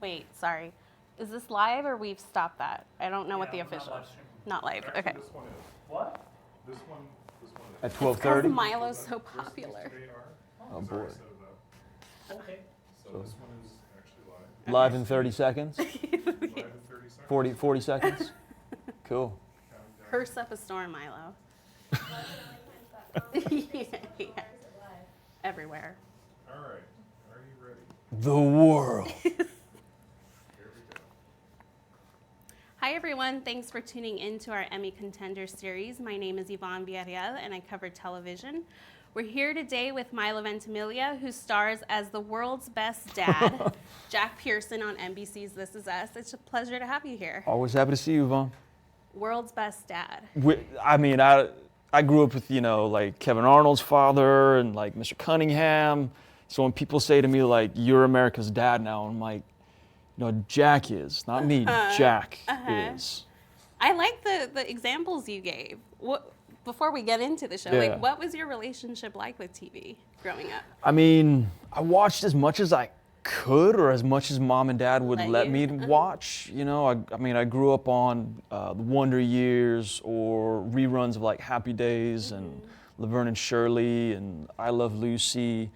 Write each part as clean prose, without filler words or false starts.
Wait, sorry. Is this live or we've stopped that? I don't know what the official. Not live. Actually, Okay. this one is. What? This one is. At Because 12:30? Milo's so popular. Oh, boy. Okay. So this one is actually live. Live in 30 seconds? Live in 30 seconds. 40 seconds? Cool. Curse up a storm, Milo. Yeah. Everywhere. All right. Are you ready? The world. Here we go. Hi, everyone. Thanks for tuning in to our Emmy Contenders series. My name is Yvonne Villareal, and I cover television. We're here today with Milo Ventimiglia, who stars as the world's best dad, Jack Pearson on NBC's This Is Us. It's a pleasure to have you here. Always happy to see you, Yvonne. World's best dad. I grew up with, like Kevin Arnold's father and like Mr. Cunningham. So when people say to me like, you're America's dad now, I'm like, no, Jack is, not me, Jack is. I like the examples you gave. Before we get into the show, Yeah. what was your relationship like with TV growing up? I mean, I watched as much as I could, or as much as mom and dad would let me watch. I grew up on the Wonder Years or reruns of like Happy Days and Laverne and Shirley and I Love Lucy.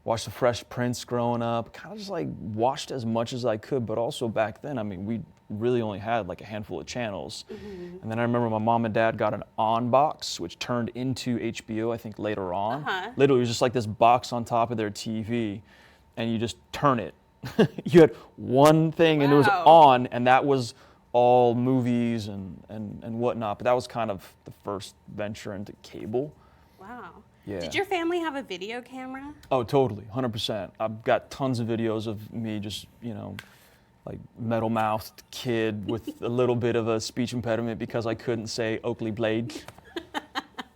Watched The Fresh Prince growing up. Kind of just like watched as much as I could, but also back then, we really only had like a handful of channels. And then I remember my mom and dad got an On box, which turned into HBO, I think later on. Literally, it was just like this box on top of their TV, and you just turn it. You had one thing, and it was on, and that was all movies and whatnot. But that was kind of the first venture into cable. Wow. Yeah. Did your family have a video camera? Oh, totally, 100%. I've got tons of videos of me just, like metal-mouthed kid with a little bit of a speech impediment because I couldn't say Oakley Blade.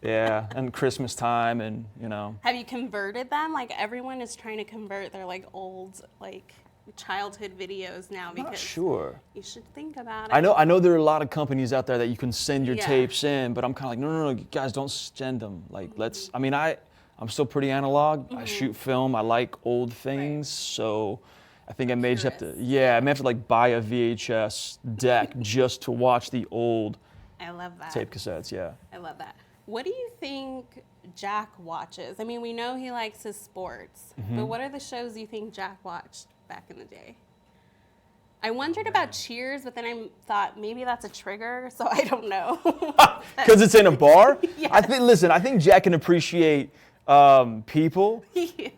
Yeah, and Christmas time and, Have you converted them? Like everyone is trying to convert their like old like childhood videos now because Not sure. you should think about it. I know there are a lot of companies out there that you can send your Yeah. tapes in, but I'm kind of like, no, guys, don't send them. Like, I'm still pretty analog. I shoot film. I like old things, so I think I may just have to, I may have to like buy a VHS deck just to watch the old I love that. tape cassettes, yeah. I love that. What do you think Jack watches? I mean, we know he likes his sports, but what are the shows you think Jack watched back in the day? I wondered about Cheers, but then I thought maybe that's a trigger, so I don't know. Because it's in a bar? Yeah. I think Jack can appreciate people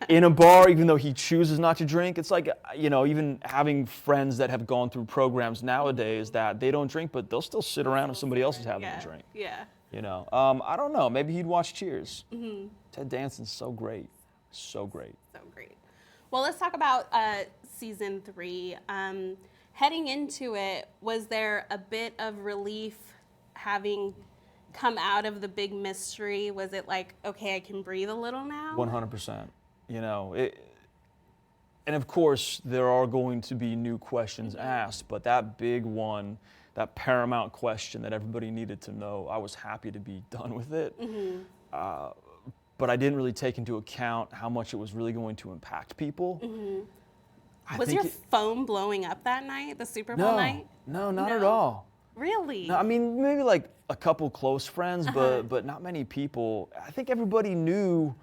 in a bar, even though he chooses not to drink. It's like, even having friends that have gone through programs nowadays that they don't drink, but they'll still sit around if somebody else is having a drink. Yeah. I don't know. Maybe he'd watch Cheers. Ted Danson's so great. So great. So great. Well, let's talk about season 3. Heading into it, was there a bit of relief having come out of the big mystery? Was it like, okay, I can breathe a little now? 100%. And of course, there are going to be new questions asked, but that big one, that paramount question that everybody needed to know, I was happy to be done with it. But I didn't really take into account how much it was really going to impact people. Was your phone blowing up that night, the Super Bowl night? No, not at all. Really? No, maybe like a couple close friends, but not many people. I think everybody knew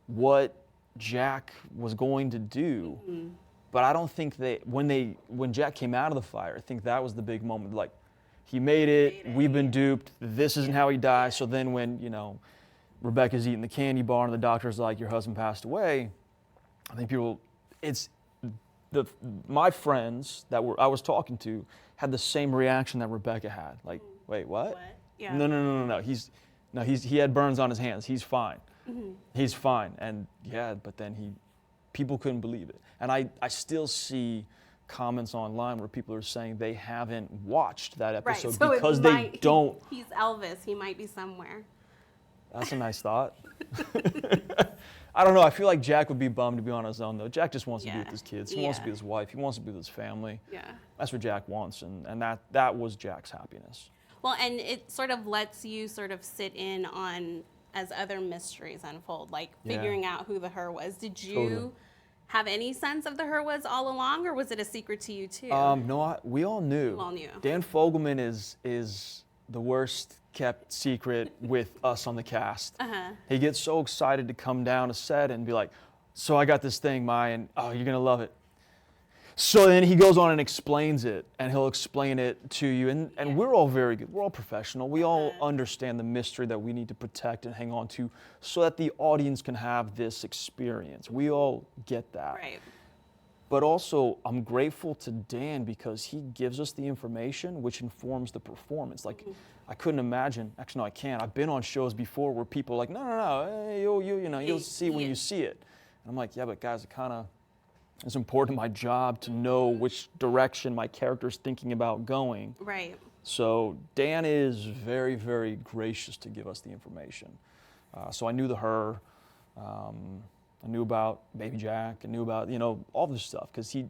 what Jack was going to do, but I don't think when Jack came out of the fire, I think that was the big moment. Like, he made it. We've been duped. This isn't how he dies. So then when Rebecca's eating the candy bar and the doctor's like, your husband passed away, I think my friends that I was talking to had the same reaction that Rebecca had. Like, wait, what? Yeah. No. He had burns on his hands. He's fine. He's fine. And but then people couldn't believe it. And I still see comments online where people are saying they haven't watched that episode so because they don't. He's Elvis. He might be somewhere. That's a nice thought. I don't know. I feel like Jack would be bummed to be on his own, though. Jack just wants to be with his kids. He wants to be with his wife. He wants to be with his family. Yeah. That's what Jack wants, and that was Jack's happiness. Well, and it sort of lets you sort of sit in on as other mysteries unfold, like figuring out who the her was. Did you have any sense of the Hurwoods all along, or was it a secret to you too? No, we all knew. You all knew. Dan Fogelman is the worst kept secret with us on the cast. He gets so excited to come down to set and be like, so I got this thing, Mai, and oh, you're gonna love it. So then he goes on and explains it, and he'll explain it to you, and we're all very good. We're all professional. We all understand the mystery that we need to protect and hang on to so that the audience can have this experience. We all get that. Right. But also, I'm grateful to Dan because he gives us the information which informs the performance. Like, I couldn't imagine, actually, no, I can't. I've been on shows before where people are like, no, hey, you'll see when you see it. And I'm like, yeah, but guys, it's important to my job to know which direction my character's thinking about going. Right. So Dan is very, very gracious to give us the information. So I knew the Her, I knew about Baby Jack, I knew about, all this stuff because he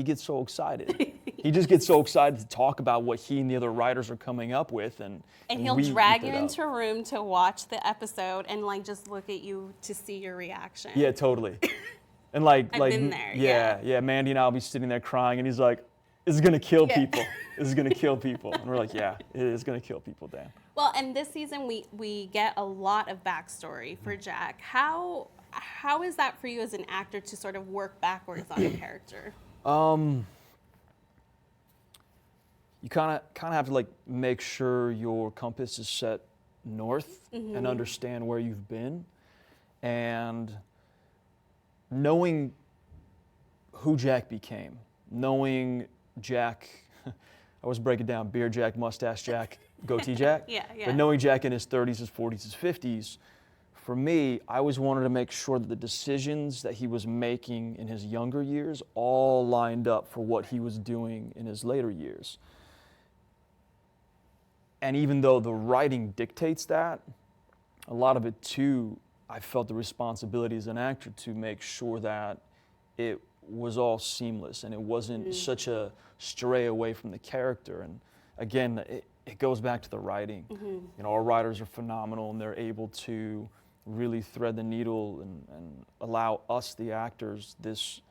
gets so excited. He just gets so excited to talk about what he and the other writers are coming up with. And he'll drag you into a room to watch the episode and just look at you to see your reaction. Yeah, totally. And I've been there. Yeah. Mandy and I'll be sitting there crying, and he's like, "This is gonna kill people. This is gonna kill people." And we're like, "Yeah, it is gonna kill people, Dan." Well, and this season we get a lot of backstory for Jack. How is that for you as an actor to sort of work backwards on a character? You kind of have to make sure your compass is set north and understand where you've been, and knowing who Jack became, knowing Jack, I always break it down, beard Jack, mustache Jack, goatee Jack. Yeah. But knowing Jack in his 30s, his 40s, his 50s, for me, I always wanted to make sure that the decisions that he was making in his younger years all lined up for what he was doing in his later years. And even though the writing dictates that, a lot of it too, I felt the responsibility as an actor to make sure that it was all seamless and it wasn't such a stray away from the character. And again, it goes back to the writing. Our writers are phenomenal, and they're able to really thread the needle and allow us, the actors, this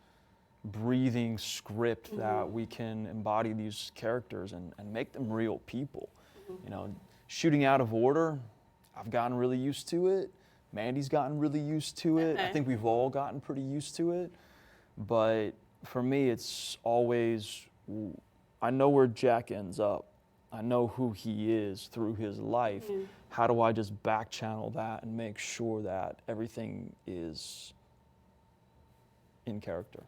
breathing script that we can embody these characters and make them real people. Shooting out of order, I've gotten really used to it. Mandy's gotten really used to it. I think we've all gotten pretty used to it. But for me, it's always, I know where Jack ends up. I know who he is through his life. How do I just back channel that and make sure that everything is in character?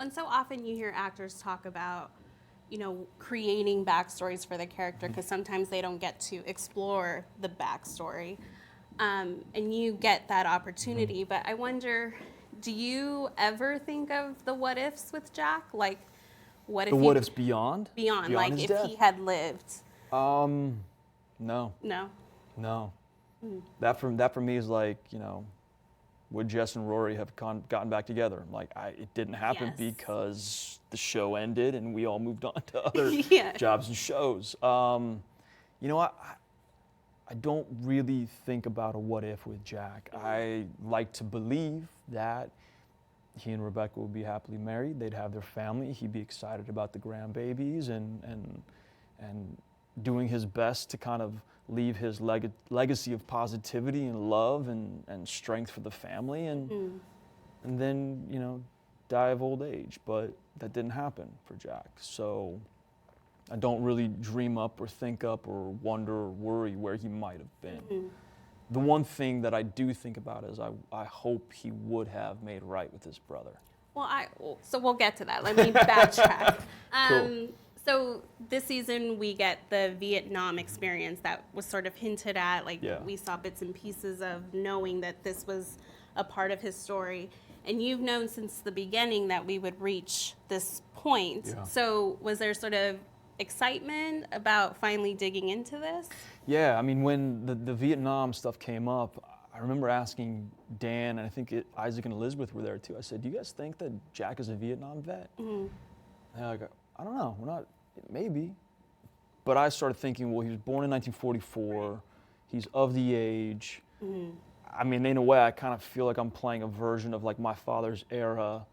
And so often you hear actors talk about, creating backstories for the character because sometimes they don't get to explore the backstory. And you get that opportunity, but I wonder, do you ever think of the what ifs with Jack? Like, what if what ifs beyond? Beyond, like his if death? he had lived. No. No. That for me is like, would Jess and Rory have gotten back together? Like, it didn't happen because the show ended and we all moved on to other jobs and shows. I don't really think about a what if with Jack. I like to believe that he and Rebecca would be happily married. They'd have their family. He'd be excited about the grandbabies and doing his best to kind of leave his legacy of positivity and love and strength for the family and then, die of old age. But that didn't happen for Jack. So I don't really dream up or think up or wonder or worry where he might have been. The one thing that I do think about is I hope he would have made right with his brother. So we'll get to that. Let me backtrack. Cool. So this season we get the Vietnam experience that was sort of hinted at. We saw bits and pieces of knowing that this was a part of his story. And you've known since the beginning that we would reach this point. Yeah. So was there sort of excitement about finally digging into this? Yeah, I mean, when the Vietnam stuff came up, I remember asking Dan, and I think Isaac and Elizabeth were there too. I said, do you guys think that Jack is a Vietnam vet? And they're like, I don't know, we're not, maybe. But I started thinking, well, he was born in 1944, right. He's of the age. I mean, in a way, I kind of feel like I'm playing a version of like my father's era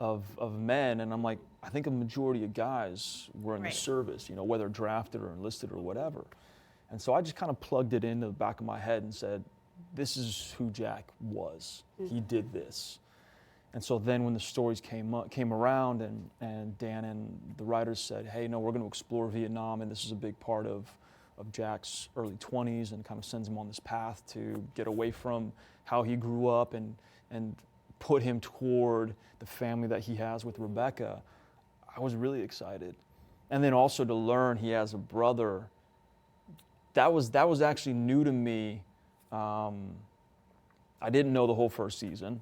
of men, and I'm like, I think a majority of guys were in the Right. service, you know, whether drafted or enlisted or whatever. And so I just kind of plugged it into the back of my head and said, this is who Jack was. He did this. And so then when the stories came around and Dan and the writers said, hey, no, we're going to explore Vietnam, and this is a big part of Jack's early 20s, and kind of sends him on this path to get away from how he grew up and put him toward the family that he has with Rebecca, I was really excited. And then also to learn he has a brother, that was actually new to me. I didn't know the whole first season.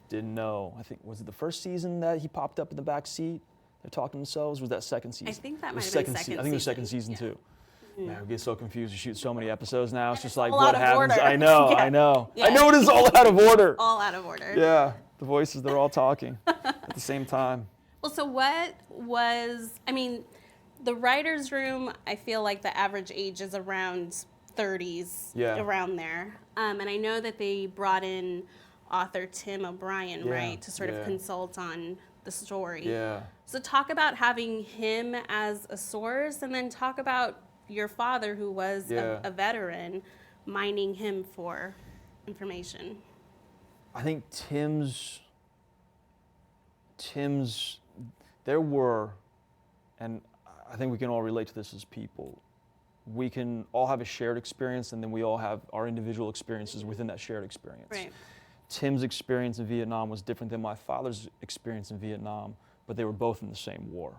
Didn't know, I think, was it the first season that he popped up in the back seat? They're talking to themselves, was that second season? I think that It might was have been second season. I think it was second season too. Man, we get so confused. We shoot so many episodes now. It's just like, all what out of happens? order. I know, Yeah. I know. Yeah. I know it is all out of order. All out of order. Yeah, the voices, they're all talking at the same time. Well, so what was, I mean, the writer's room, I feel like the average age is around 30s, Yeah. around there. And I know that they brought in author Tim O'Brien, Yeah, right, to sort of yeah. consult on the story. Yeah. So talk about having him as a source, and then talk about your father, who was Yeah. a veteran, mining him for information. I think there were, and I think we can all relate to this as people, we can all have a shared experience, and then we all have our individual experiences within that shared experience. Right. Tim's experience in Vietnam was different than my father's experience in Vietnam, but they were both in the same war.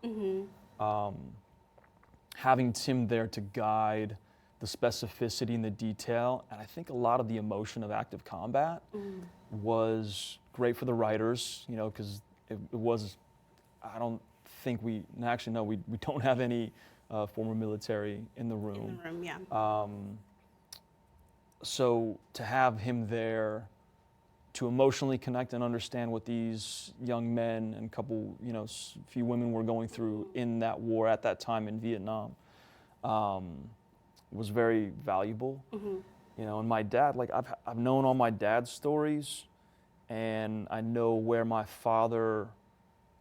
Having Tim there to guide the specificity and the detail, and I think a lot of the emotion of active combat was great for the writers, you know, because it was, I don't think we don't have any former military in the room. In the room, yeah. So to have him there to emotionally connect and understand what these young men and couple, you know, few women were going through in that war at that time in Vietnam was very valuable. You know, and my dad, like I've known all my dad's stories, and I know where my father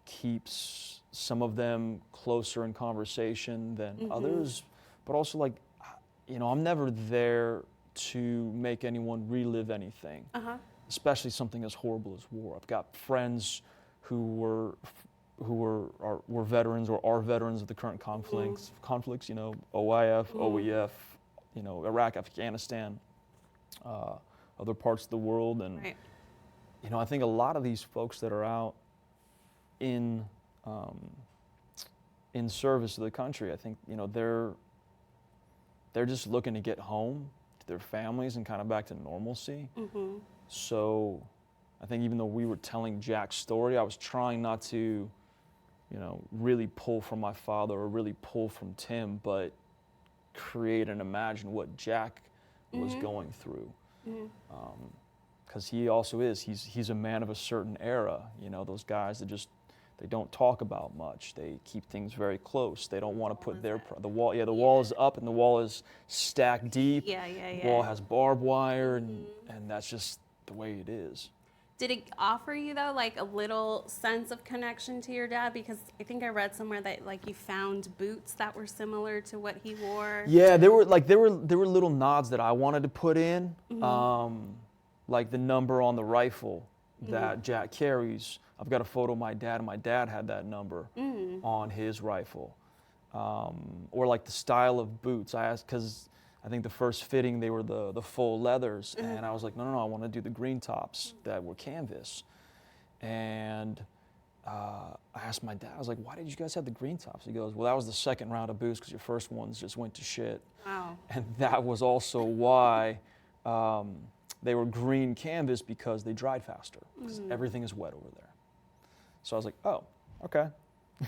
keeps some of them closer in conversation than others, but also, like, you know, I'm never there to make anyone relive anything, especially something as horrible as war. I've got friends who were veterans or are veterans of the current conflicts, you know, OIF, OEF, you know, Iraq, Afghanistan, other parts of the world. And, Right. you know, I think a lot of these folks that are out in service to the country, I think, you know, they're just looking to get home to their families and kind of back to normalcy. So I think even though we were telling Jack's story, I was trying not to, you know, really pull from my father or really pull from Tim, but create and imagine what Jack was going through. Because he also is, he's a man of a certain era. You know, those guys that just, they don't talk about much. They keep things very close. They don't want to put the wall, the wall is up and the wall is stacked deep. The wall has barbed wire, and that's just the way it is. Did it offer you, though, like a little sense of connection to your dad? Because I think I read somewhere that, like, you found boots that were similar to what he wore. Yeah, there were little nods that I wanted to put in, like the number on the rifle that Jack carries. I've got a photo of my dad, and my dad had that number on his rifle. Or like the style of boots. I asked, because I think the first fitting, they were the full leathers, and I was like, no, I want to do the green tops that were canvas. And I asked my dad, I was like, why did you guys have the green tops? He goes, well, that was the second round of boots because your first ones just went to shit. Wow. And that was also why they were green canvas, because they dried faster, because everything is wet over there. So I was like, oh, okay.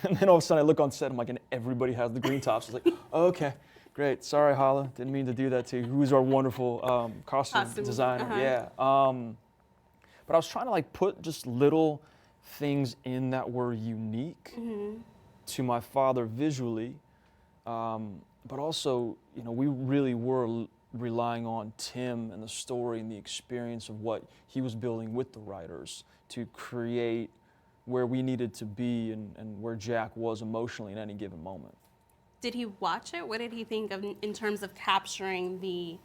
And then all of a sudden I look on set, I'm like, and everybody has the green tops. I was like, oh, okay, great. Sorry, Hala, didn't mean to do that to you. Who's our wonderful costume designer? Yeah. But I was trying to, like, put just little things in that were unique to my father visually, but also, you know, we really were relying on Tim and the story and the experience of what he was building with the writers to create where we needed to be and where Jack was emotionally in any given moment. Did he watch it? What did he think of in terms of capturing the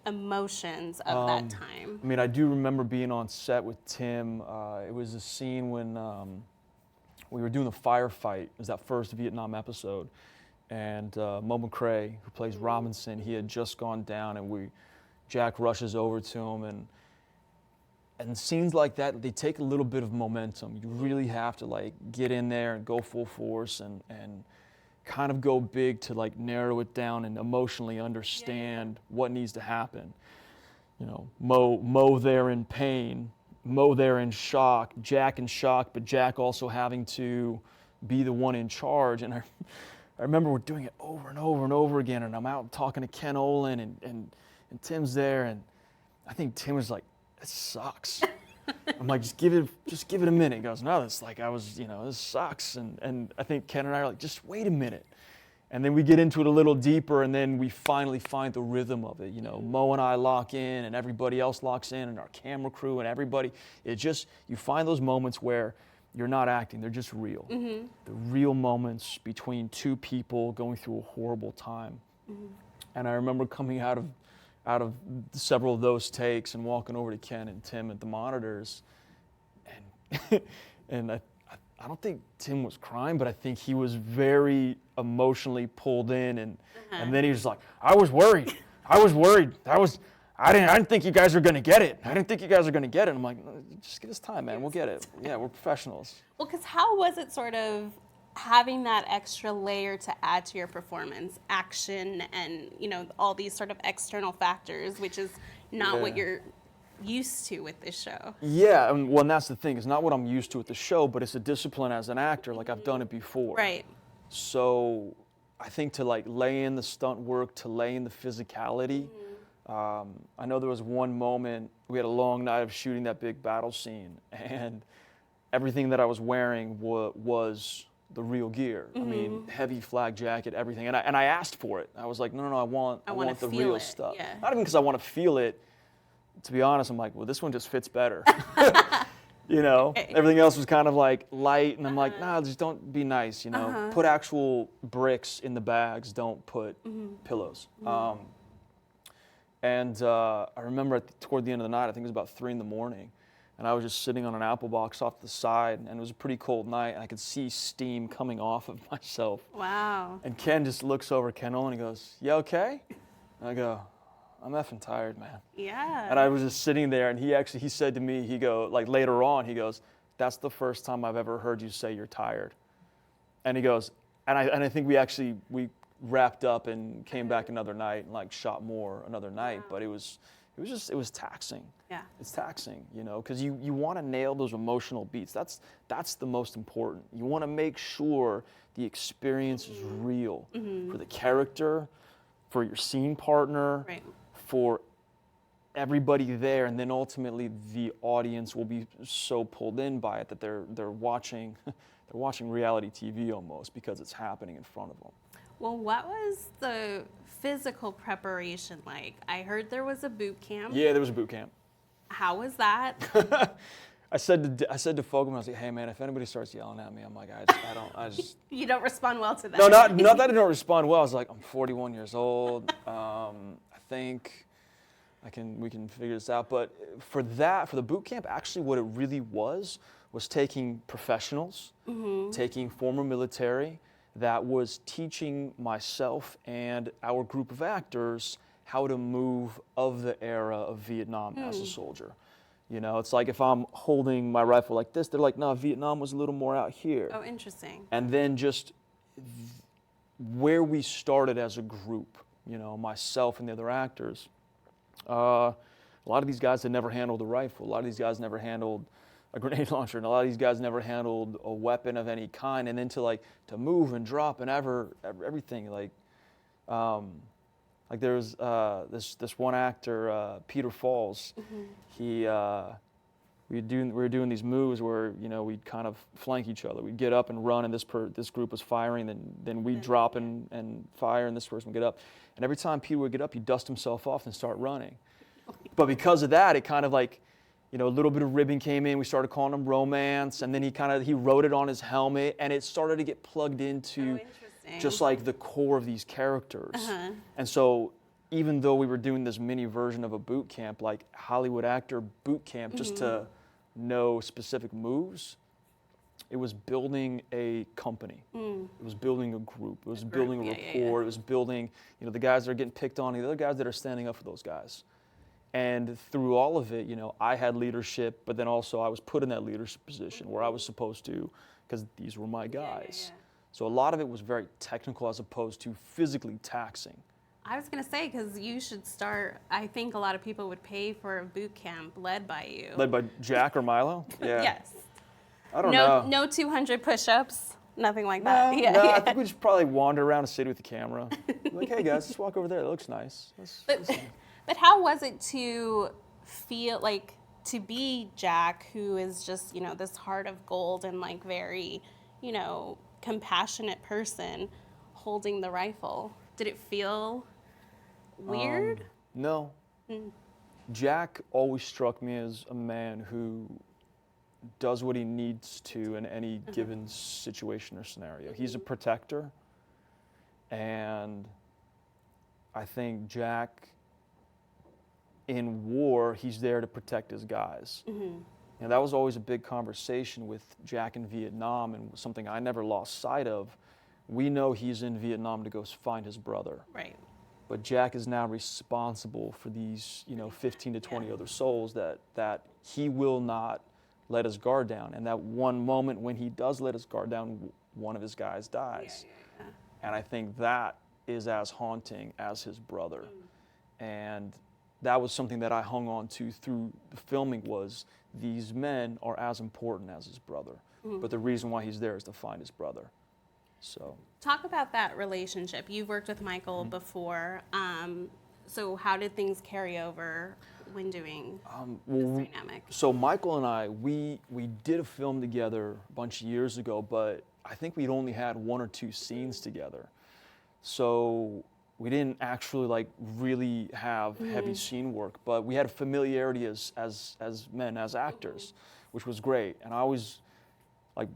emotions of that time? I mean, I do remember being on set with Tim. It was a scene when we were doing the firefight. It was that first Vietnam episode. And Mo McCrae, who plays Robinson, he had just gone down, and Jack rushes over to him, and scenes like that, they take a little bit of momentum. You really have to like get in there and go full force and kind of go big to like narrow it down and emotionally understand what needs to happen. You know, Mo there in pain, Mo there in shock, Jack in shock, but Jack also having to be the one in charge. And I remember we're doing it over and over and over again, and I'm out talking to Ken Olin, and Tim's there, and I think Tim was like, "It sucks." I'm like, just give it a minute. He goes, "No, this sucks." And I think Ken and I are like, "Just wait a minute." And then we get into it a little deeper, and then we finally find the rhythm of it. You know, Mo and I lock in, and everybody else locks in, and our camera crew and everybody. You find those moments where you're not acting, they're just real. Mm-hmm. The real moments between two people going through a horrible time. Mm-hmm. And I remember coming out of several of those takes and walking over to Ken and Tim at the monitors, and I don't think Tim was crying, but I think he was very emotionally pulled in, and then he was like, I was worried. I didn't think you guys were gonna get it. I'm like, just give us time, man. We'll get it. Yeah, we're professionals. Well, because how was it sort of having that extra layer to add to your performance, action, and all these sort of external factors, which is not what you're used to with this show? Yeah, and that's the thing. It's not what I'm used to with the show, but it's a discipline as an actor. Like, I've done it before. Right. So I think to like lay in the stunt work, to lay in the physicality. I know there was one moment, we had a long night of shooting that big battle scene, and everything that I was wearing was the real gear. I mean, heavy flak jacket, everything. And I asked for it. I was like, no, I want the real stuff. Yeah. Not even because I want to feel it. To be honest, I'm like, well, this one just fits better. Everything else was kind of like light, and I'm like, nah, just don't be nice, Put actual bricks in the bags, don't put pillows. And I remember toward the end of the night, I think it was about 3 a.m, and I was just sitting on an apple box off to the side, and it was a pretty cold night, and I could see steam coming off of myself. Wow. And Ken just looks over at Ken Olin and he goes, "You okay?" And I go, "I'm effing tired, man." Yeah. And I was just sitting there, and he said to me, later on, he goes, "That's the first time I've ever heard you say you're tired." And he goes, and I think we wrapped up and came back another night and like shot more another night, but it was taxing. Yeah. It's taxing, because you want to nail those emotional beats. That's the most important. You want to make sure the experience is real for the character, for your scene partner, Right. for everybody there, and then ultimately the audience will be so pulled in by it that they're watching reality TV almost, because it's happening in front of them. Well, what was the physical preparation like? I heard there was a boot camp. Yeah, there was a boot camp. How was that? I said to Fogelman, I was like, "Hey man, if anybody starts yelling at me, I'm like, I just." You don't respond well to that. No, not that I don't respond well. I was like, I'm 41 years old. I think we can figure this out. But for the boot camp, actually, what it really was taking professionals, taking former military, that was teaching myself and our group of actors how to move of the era of Vietnam as a soldier. It's like if I'm holding my rifle like this, they're like, "No, Vietnam was a little more out here." Oh, interesting. And then just where we started as a group, myself and the other actors, a lot of these guys had never handled a rifle. A lot of these guys never handled a grenade launcher, and a lot of these guys never handled a weapon of any kind. And then to move and drop and everything, like there was this one actor, Peter Falls. We were doing these moves where we'd kind of flank each other. We'd get up and run, and this group was firing. Then we'd drop and fire, and this person would get up. And every time Peter would get up, he'd dust himself off and start running. But because of that, it kind of like a little bit of ribbon came in. We started calling him Romance, and then he wrote it on his helmet, and it started to get plugged into just like the core of these characters. And so even though we were doing this mini version of a boot camp, like Hollywood actor boot camp, just to know specific moves, it was building a company. It was building a group. It was building a rapport. It was building, the guys that are getting picked on, the other guys that are standing up for those guys. And through all of it, I had leadership, but then also I was put in that leadership position where I was supposed to, because these were my guys. So a lot of it was very technical as opposed to physically taxing. I was going to say, because you should start, I think a lot of people would pay for a boot camp led by you. Led by Jack or Milo? Yeah. Yes. I don't know. No 200 push-ups, nothing like that. No, I think we just probably wander around the city with the camera. Like, hey guys, let's walk over there. It looks nice. But how was it to feel like, to be Jack, who is just, this heart of gold and like very, compassionate person holding the rifle? Did it feel weird? No. Jack always struck me as a man who does what he needs to in any given situation or scenario. He's a protector, and I think Jack, in war, he's there to protect his guys. And that was always a big conversation with Jack in Vietnam, and something I never lost sight of. We know he's in Vietnam to go find his brother. Right. But Jack is now responsible for these, 15 to 20 other souls that he will not let his guard down. And that one moment when he does let his guard down, one of his guys dies. And I think that is as haunting as his brother. And that was something that I hung on to through the filming, was these men are as important as his brother. But the reason why he's there is to find his brother. So talk about that relationship. You've worked with Michael before. So how did things carry over when doing this dynamic? So Michael and I, we did a film together a bunch of years ago, but I think we'd only had 1 or 2 scenes together. So we didn't actually really have heavy scene work, but we had a familiarity as men, as actors, which was great. And I always,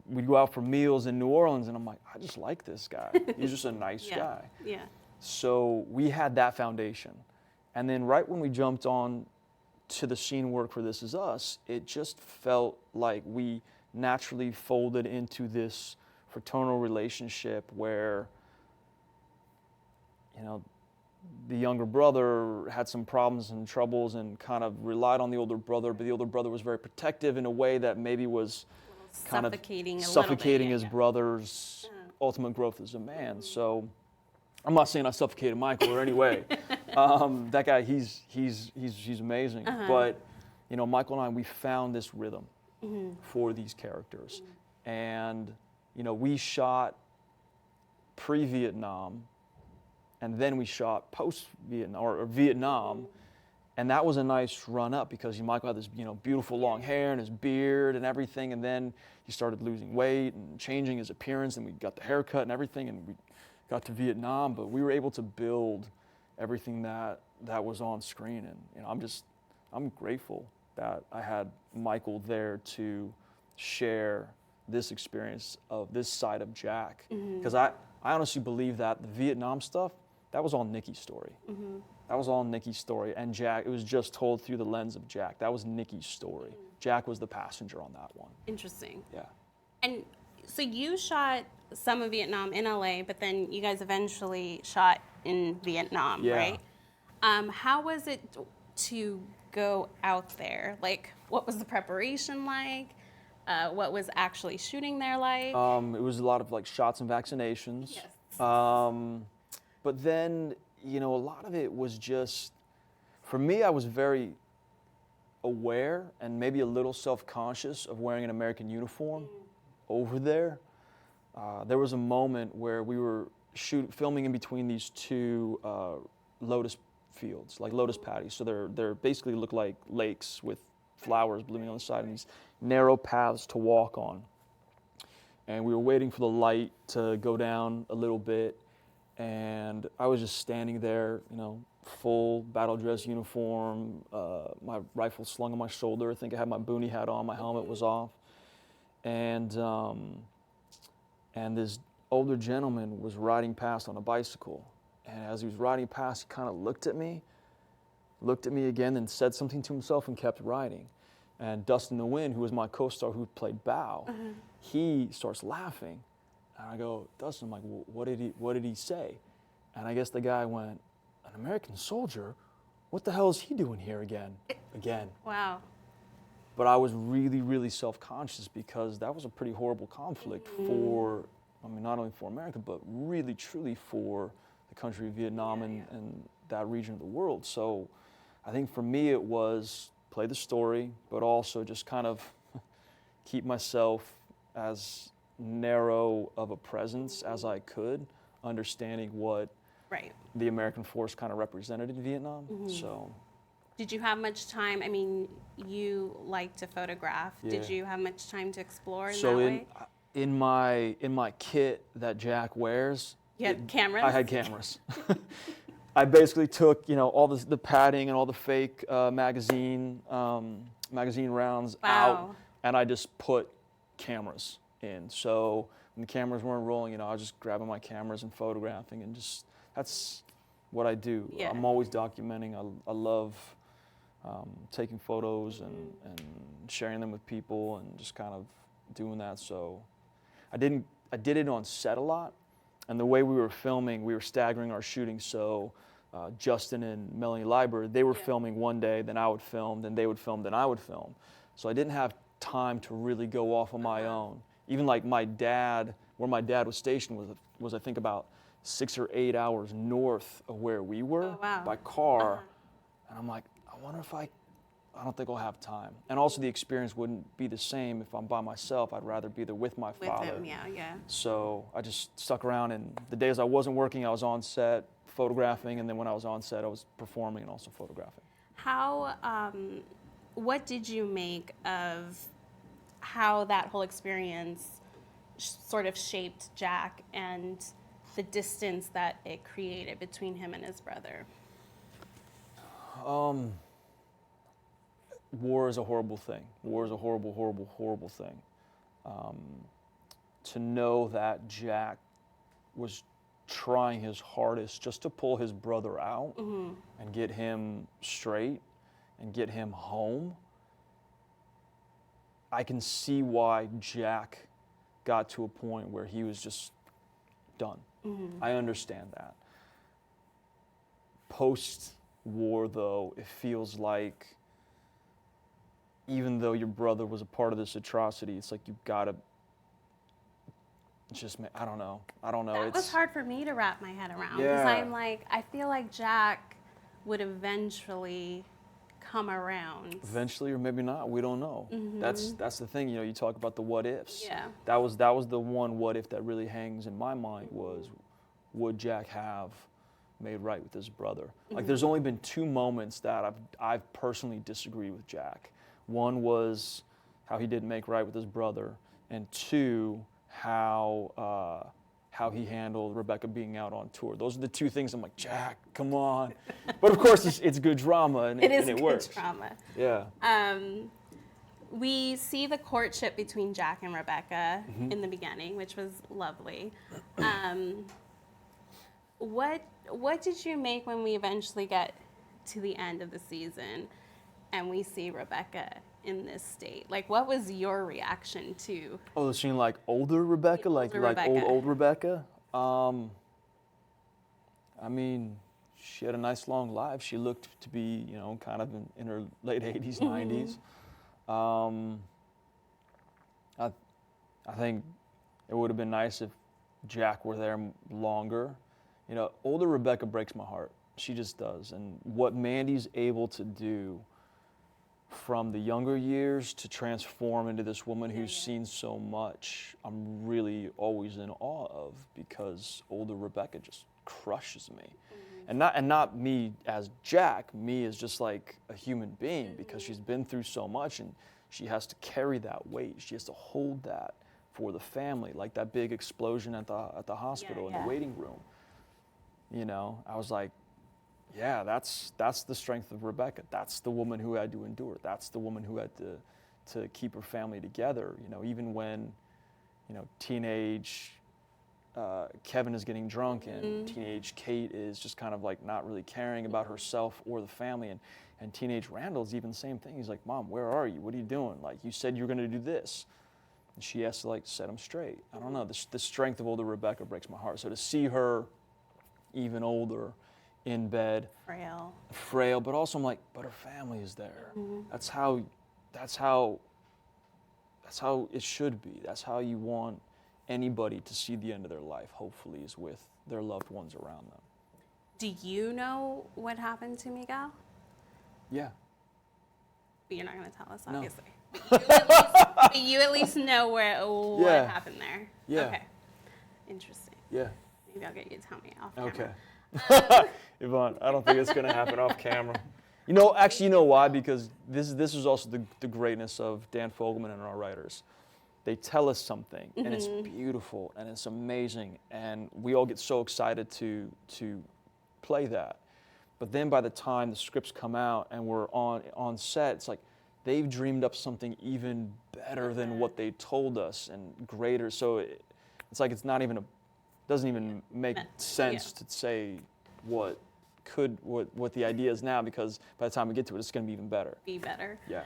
we'd go out for meals in New Orleans, and I'm like, I just like this guy. He's just a nice guy. Yeah. So we had that foundation. And then right when we jumped on to the scene work for This Is Us, it just felt like we naturally folded into this fraternal relationship where, the younger brother had some problems and troubles and kind of relied on the older brother, but the older brother was very protective in a way that maybe was kind of suffocating his brother's ultimate growth as a man. So I'm not saying I suffocated Michael or any way. That guy, he's amazing. But Michael and I, we found this rhythm for these characters, and we shot pre-Vietnam, and then we shot post-Vietnam or Vietnam. And that was a nice run up because Michael had this, beautiful long hair and his beard and everything. And then he started losing weight and changing his appearance, and we got the haircut and everything, and we got to Vietnam. But we were able to build everything that was on screen. And I'm grateful that I had Michael there to share this experience of this side of Jack. Because I honestly believe that the Vietnam stuff, that was all Nikki's story. That was all Nikki's story, and Jack, it was just told through the lens of Jack. That was Nikki's story. Jack was the passenger on that one. Interesting. Yeah. And so you shot some of Vietnam in LA, but then you guys eventually shot in Vietnam, right? How was it to go out there? What was the preparation like? What was actually shooting there like? It was a lot of shots and vaccinations. Yes. But then, a lot of it was just, for me, I was very aware and maybe a little self-conscious of wearing an American uniform over there. There was a moment where we were filming in between these 2 lotus fields, like lotus patties. So they're basically look like lakes with flowers blooming on the side and these narrow paths to walk on. And we were waiting for the light to go down a little bit. And I was just standing there, full battle dress uniform, my rifle slung on my shoulder. I think I had my boonie hat on, my helmet was off. And this older gentleman was riding past on a bicycle. And as he was riding past, he kind of looked at me again, and said something to himself and kept riding. And Dustin the Wind, who was my co-star who played Bao, he starts laughing. And I go, Dustin, I'm like, well, what did he say? And I guess the guy went, an American soldier? What the hell is he doing here again? Wow. But I was really, really self-conscious because that was a pretty horrible conflict for, I mean, not only for America, but really, truly for the country of Vietnam and that region of the world. So I think for me it was play the story, but also just kind of keep myself as narrow of a presence as I could, understanding what the American force kind of represented in Vietnam. So, did you have much time? I mean, you like to photograph. Yeah. Did you have much time to explore in so that way? in my kit that Jack wears, You had cameras? I had cameras. I basically took, you know, all the padding and all the fake magazine rounds out, and I just put cameras in. So when the cameras weren't rolling, you know, I was just grabbing my cameras and photographing, and just that's what I do. Yeah. I'm always documenting. I love taking photos and sharing them with people, and just kind of doing that. So I did it on set a lot. And the way we were filming, we were staggering our shooting. So Justin and Melanie Leiber, they were filming one day, then I would film, then they would film, then I would film. So I didn't have time to really go off on my own. Even like my dad, where my dad was stationed was I think about 6 or 8 hours north of where we were by car. And I'm like, I wonder if I don't think I'll have time. And also the experience wouldn't be the same if I'm by myself. I'd rather be there with my father. With him, yeah. So I just stuck around, and the days I wasn't working, I was on set photographing, and then when I was on set, I was performing and also photographing. How, what did you make of how that whole experience sort of shaped Jack and the distance that it created between him and his brother? War is a horrible thing. War is a horrible, horrible, horrible thing. To know that Jack was trying his hardest just to pull his brother out and get him straight and get him home, I can see why Jack got to a point where he was just done. I understand that. Post-war, though, it feels like even though your brother was a part of this atrocity, it's like you've got to just, I don't know. That was hard for me to wrap my head around, because Yeah. I'm like, I feel like Jack would eventually come around. Eventually, or maybe not. We don't know. That's the thing. You know, you talk about the what ifs. Yeah. That was the one what if that really hangs in my mind was, would Jack have made right with his brother? Like, there's only been 2 moments that I've personally disagreed with Jack. One was how he didn't make right with his brother, and 2, how he handled Rebecca being out on tour. Those are the 2 things I'm like, Jack, come on. But of course, it's good drama, and it works. It is good drama. Yeah. We see the courtship between Jack and Rebecca in the beginning, which was lovely. What did you make when we eventually get to the end of the season and we see Rebecca in this state? Like, what was your reaction to? Oh, the scene, like older Rebecca, like old Rebecca. I mean, she had a nice long life. She looked to be, you know, kind of in her late 80s, 90s. I think it would have been nice if Jack were there longer. You know, older Rebecca breaks my heart. She just does. And what Mandy's able to do from the younger years to transform into this woman who's seen so much, I'm really always in awe of, because older Rebecca just crushes me. And not me as Jack, me as just like a human being, because she's been through so much and she has to carry that weight. She has to hold that for the family, like that big explosion at the hospital in the waiting room. You know, I was like, yeah, that's the strength of Rebecca. That's the woman who had to endure. That's the woman who had to keep her family together. You know, even when, you know, teenage Kevin is getting drunk and teenage Kate is just kind of like not really caring about herself or the family, and teenage Randall's even the same thing. He's like, Mom, where are you? What are you doing? Like, you said you were going to do this. And she has to like set him straight. I don't know. The strength of older Rebecca breaks my heart. So to see her even older, in bed, frail, but also I'm like, but her family is there. That's how it should be. That's how you want anybody to see the end of their life, hopefully, is with their loved ones around them. Do you know what happened to Miguel? Yeah. But you're not going to tell us, No. obviously. But you at least know what happened there. Yeah. Okay. Interesting. Yeah. Maybe I'll get you to tell me off camera. Okay. Yvonne, I don't think it's going to happen off camera. You know, actually, you know why? Because this is also the greatness of Dan Fogelman and our writers. They tell us something, and it's beautiful, and it's amazing, and we all get so excited to play that. But then by the time the scripts come out and we're on set, it's like they've dreamed up something even better than what they told us and greater. So it's like it's not even doesn't even make sense to say what the idea is now, because by the time we get to it, it's going to be even better. Be better. Yeah.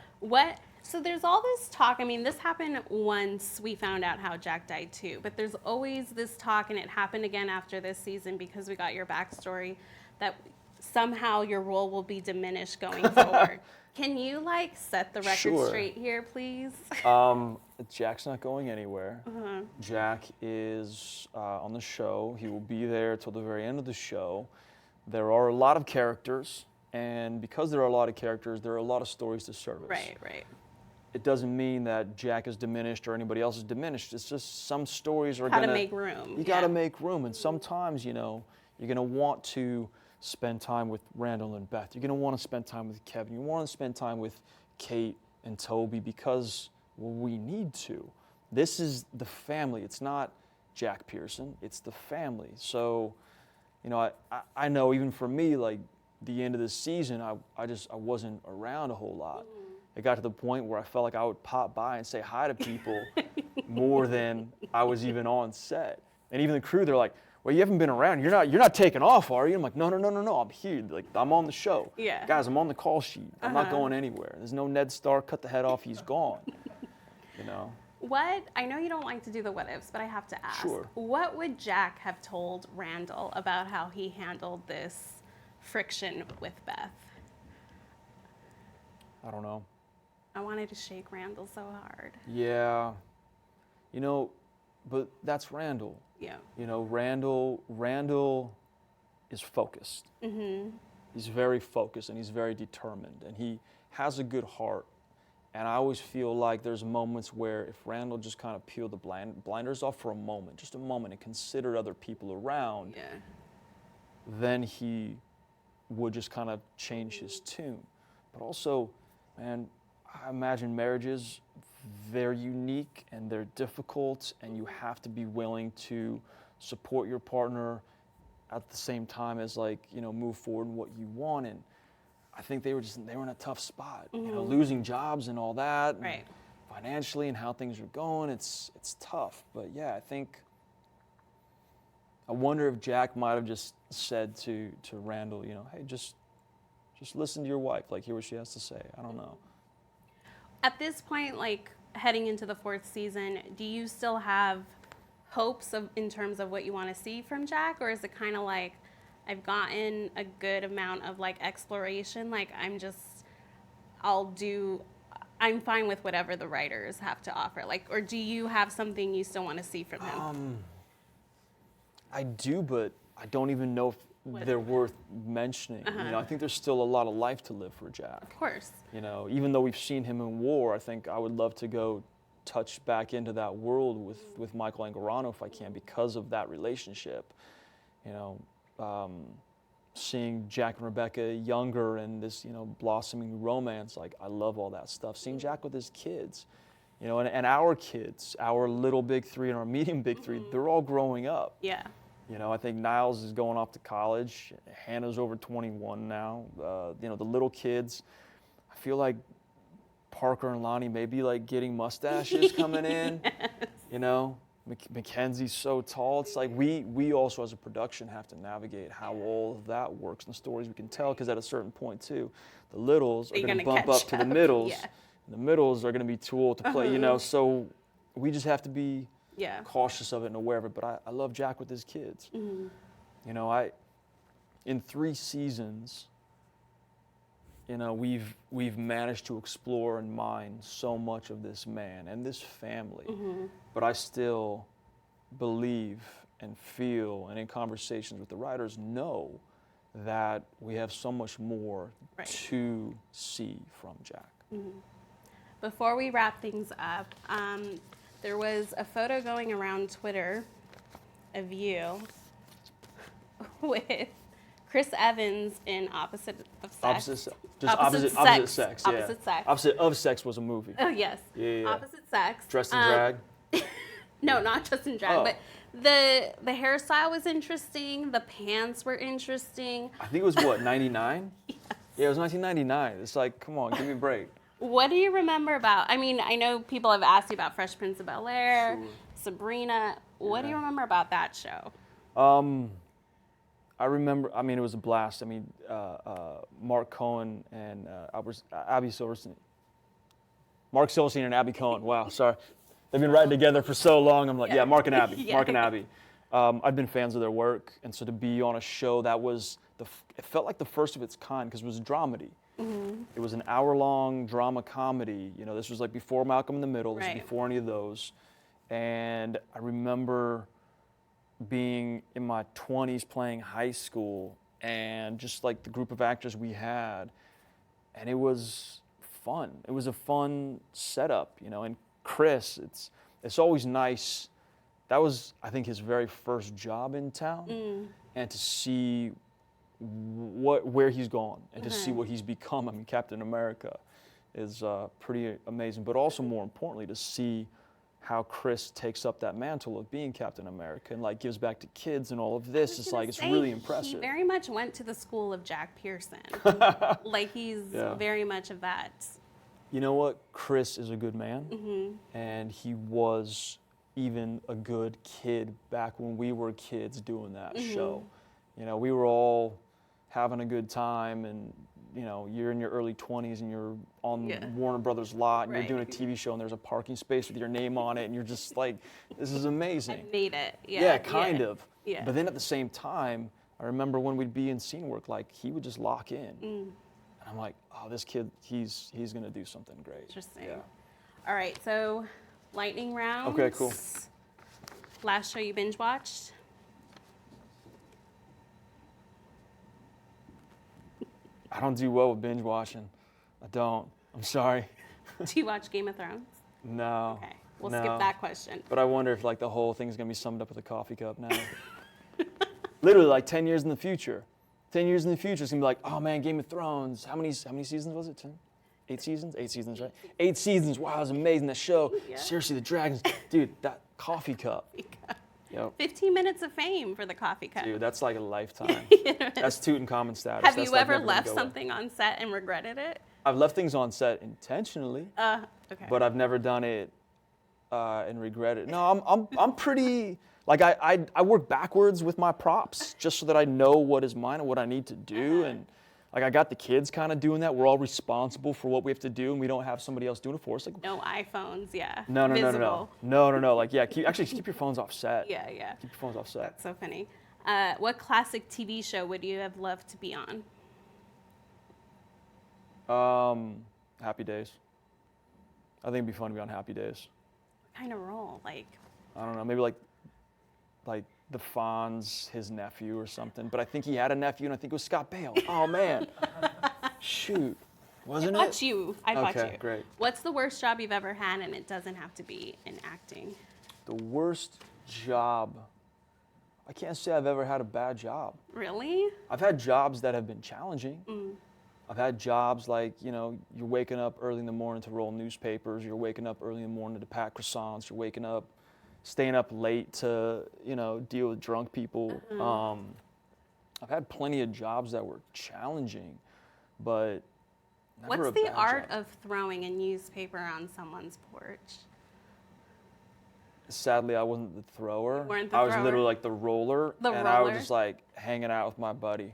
So there's all this talk. I mean, this happened once we found out how Jack died too, but there's always this talk, and it happened again after this season because we got your backstory, that somehow your role will be diminished going forward. Can you like set the record straight here, please? Jack's not going anywhere. Jack is on the show. He will be there till the very end of the show. There are a lot of characters, and because there are a lot of characters, there are a lot of stories to service. Right. It doesn't mean that Jack is diminished or anybody else is diminished. It's just some stories are Gotta make room. You gotta make room, and sometimes, you know, you're gonna want to spend time with Randall and Beth. You're gonna want to spend time with Kevin. You want to spend time with Kate and Toby because, well, we need to. This is the family. It's not Jack Pearson. It's the family. So, you know, I know even for me, like the end of this season, I wasn't around a whole lot. It got to the point where I felt like I would pop by and say hi to people more than I was even on set. And even the crew, they're like, well, you haven't been around. You're not taking off, are you? I'm like, no. I'm here. Like, I'm on the show. Yeah. Guys, I'm on the call sheet. I'm not going anywhere. There's no Ned Stark, cut the head off, he's gone. You know? I know you don't like to do the what ifs, but I have to ask. Sure. What would Jack have told Randall about how he handled this friction with Beth? I don't know. I wanted to shake Randall so hard. Yeah. You know, but that's Randall. Yeah. You know, Randall is focused. He's very focused, and he's very determined, and he has a good heart. And I always feel like there's moments where if Randall just kind of peeled the blinders off for a moment, just a moment, and considered other people around, then he would just kind of change his tune. But also, man, I imagine marriages, they're unique and they're difficult, and you have to be willing to support your partner at the same time as, like, you know, move forward in what you want. And I think they were in a tough spot, you know, losing jobs and all that, and financially and how things are going. It's tough. But yeah, I wonder if Jack might have just said to Randall, you know, hey, just listen to your wife, like, hear what she has to say. I don't know. At this point, like heading into the 4th season, do you still have hopes in terms of what you want to see from Jack, or is it kind of like, I've gotten a good amount of like exploration, like I'm fine with whatever the writers have to offer, like, or do you have something you still want to see from him? I do, but I don't even know if they're worth mentioning. You know, I think there's still a lot of life to live for Jack. Of course. You know, even though we've seen him in war, I think I would love to go touch back into that world with Michael Angarano if I can, because of that relationship. You know, seeing Jack and Rebecca younger and this, you know, blossoming romance, like, I love all that stuff. Seeing Jack with his kids, you know, and our kids, our little big three and our medium big three, they're all growing up. Yeah. You know, I think Niles is going off to college. Hannah's over 21 now. You know, the little kids, I feel like Parker and Lonnie may be like getting mustaches coming in. You know, Mackenzie's so tall. It's like we also as a production have to navigate how all of that works and the stories we can tell, because at a certain point too, the littles are going to bump up to the middles. Yeah. And the middles are going to be too old to play, you know, so we just have to be cautious of it and aware of it. But I love Jack with his kids. You know, in 3 seasons, you know, we've managed to explore and mine so much of this man and this family. But I still believe and feel, and in conversations with the writers, know that we have so much more to see from Jack. Before we wrap things up, there was a photo going around Twitter of you with Chris Evans in Opposite of Sex. Opposite sex. Opposite sex. Opposite of Sex was a movie. Oh, yes. Yeah. Opposite Sex. Dressed in drag? No, not just in drag, but the hairstyle was interesting. The pants were interesting. I think it was, what, 99? Yes. Yeah, it was 1999. It's like, come on, give me a break. What do you remember about, I mean, I know people have asked you about Fresh Prince of BelAir, Sabrina. What do you remember about that show? I remember, I mean, it was a blast. I mean, Mark Cohen and Abby Silverstein. Mark Silverstein and Abby Cohen. Wow, sorry. They've been riding together for so long. I'm like, yeah, Mark and Abby. Mark and Abby. I've been fans of their work. And so to be on a show that was, it felt like the first of its kind, because it was a dramedy. It was an hour-long drama comedy. You know, this was like before Malcolm in the Middle. This was before any of those. And I remember being in my 20s playing high school, and just like the group of actors we had, and it was fun. It was a fun setup, you know. And Chris, it's always nice. That was, I think, his very first job in town, and to see where he's gone and to see what he's become. I mean, Captain America is pretty amazing, but also more importantly, to see how Chris takes up that mantle of being Captain America and like gives back to kids and all of this. It's like, it's really impressive. He very much went to the school of Jack Pearson. Like he's very much of that. You know what? Chris is a good man, and he was even a good kid back when we were kids doing that show. You know, we were all having a good time, and you know, you're in your early 20s and you're on Warner Brothers lot, and you're doing a TV show, and there's a parking space with your name on it, and you're just like, this is amazing. I made it. Yeah, kind of. Yeah. But then at the same time, I remember when we'd be in scene work, like he would just lock in. And I'm like, oh, this kid, he's gonna do something great. Interesting. Yeah. All right, so lightning round. Okay, cool. Last show you binge watched? I don't do well with binge watching. I don't. I'm sorry. Do you watch Game of Thrones? No. Okay, we'll skip that question. But I wonder if like the whole thing's gonna be summed up with a coffee cup now. Literally like 10 years in the future. 10 years in the future, it's gonna be like, oh man, Game of Thrones. How many seasons was it? 10? 8 seasons? 8 seasons, right? 8 seasons. Wow, it was amazing. That show. Seriously, the dragons. Dude, that coffee cup. Yep. 15 minutes of fame for the coffee cup. Dude, that's like a lifetime. That's Tutankhamen status. Have you ever left something on set and regretted it? I've left things on set intentionally. Okay. But I've never done it and regretted it. No, I'm pretty, like I work backwards with my props just so that I know what is mine and what I need to do. And like I got the kids kind of doing that. We're all responsible for what we have to do, and we don't have somebody else doing it for us. Like, no iPhones, No. Like, yeah, keep your phones off set. Yeah. Keep your phones off set. That's so funny. What classic TV show would you have loved to be on? Happy Days. I think it'd be fun to be on Happy Days. What kind of role? Like, I don't know, maybe like the Fonz, his nephew or something. But I think he had a nephew, and I think it was Scott Bale. Oh man, shoot, wasn't it? I caught you. Okay, great. What's the worst job you've ever had, and it doesn't have to be in acting? The worst job. I can't say I've ever had a bad job. Really? I've had jobs that have been challenging. I've had jobs like, you know, you're waking up early in the morning to roll newspapers, you're waking up early in the morning to pack croissants, you're waking up staying up late to, deal with drunk people. I've had plenty of jobs that were challenging, but never What's a the bad art job. of throwing a newspaper on someone's porch? Sadly, I wasn't the thrower. You weren't the I was thrower? literally like the roller, The and I was roller? just like hanging out with my buddy.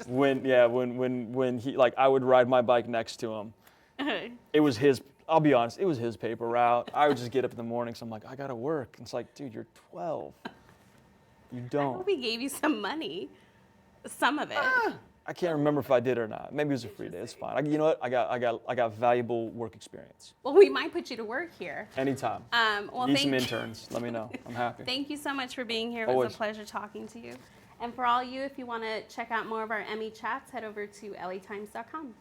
When he, like, I would ride my bike next to him. It was his. I'll be honest, it was his paper route. I would just get up in the morning, so I'm like, I gotta work. It's like, dude, you're 12. You I don't. hope he gave you some money. Some of it. I can't remember if I did or not. Maybe it was a free day. It's fine. You know what? I got valuable work experience. Well, we might put you to work here. Anytime. Well, Need thank some interns. Let me know. I'm happy. Thank you so much for being here. It was Always. a pleasure talking to you. And for all you, if you want to check out more of our Emmy chats, head over to latimes.com.